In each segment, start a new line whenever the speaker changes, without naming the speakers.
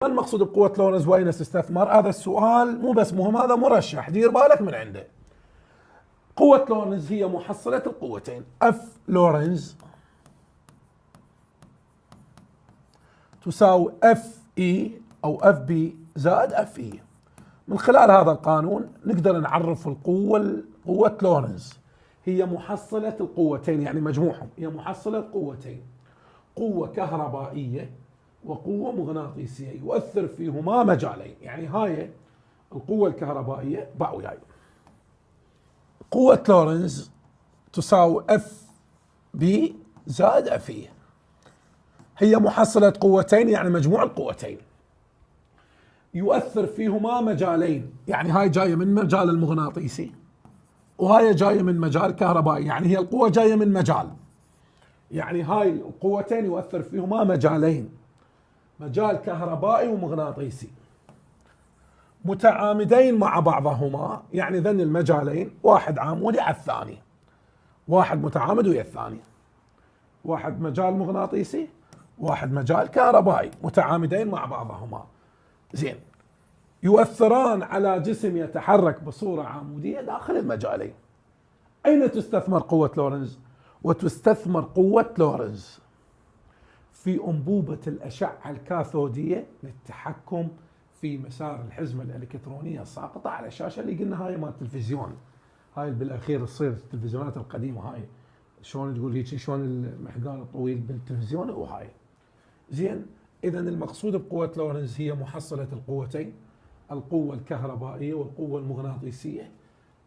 ما المقصود بقوة لورنز وأين تستثمر؟ هذا السؤال مو بس مهم، هذا مرشح، دير بالك من عنده. قوة لورنز هي محصلة القوتين اف لورنز تساوي اف اي او اف بي زائد اف اي. من خلال هذا القانون نقدر نعرف قوة لورنز هي محصلة القوتين، يعني مجموعهم، هي محصلة قوتين، قوة كهربائية وقوة مغناطيسية يؤثر فيهما مجالين. يعني هاي القوة الكهربائية باع وياي، قوة لورنز تساوي اف بي زائد اف اي، هي محصلة قوتين يعني مجموع القوتين يؤثر فيهما مجالين، يعني هاي جاية من مجال المغناطيسي وهاي جاية من مجال كهربائي، يعني هي القوة جاية من مجال، يعني هاي القوتين يؤثر فيهما مجالين، مجال كهربائي ومغناطيسي متعامدين مع بعضهما، يعني ذن المجالين واحد عامودي على الثاني، واحد متعامد ويا الثاني، واحد مجال مغناطيسي واحد مجال كهربائي متعامدين مع بعضهما. زين، يؤثران على جسم يتحرك بصورة عمودية داخل المجالين. أين تستثمر قوة لورنز؟ وتستثمر قوة لورنز في أنبوبة الأشعة الكاثودية للتحكم في مسار الحزمة الإلكترونية الساقطة على الشاشة، اللي قلنا هاي مال التلفزيون، هاي بالأخير تصير التلفزيونات القديمة، هاي شلون تقول هيك، شلون المحقان الطويل بالتلفزيون وهاي. زين، إذا المقصود بقوة لورنز هي محصلة القوتين، القوة الكهربائية والقوة المغناطيسية،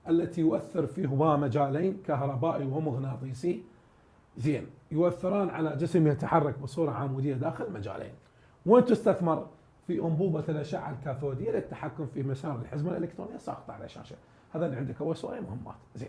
التي يؤثر فيهما مجالين كهربائي ومغناطيسي. زين، يؤثران على جسم يتحرك بصورة عمودية داخل مجالين. وين تستثمر؟ في أنبوبة الأشعة الكاثودية للتحكم في مسار الحزمة الإلكترونية الساقطة على الشاشة. هذا اللي عندك أول سؤال مهمات. زين.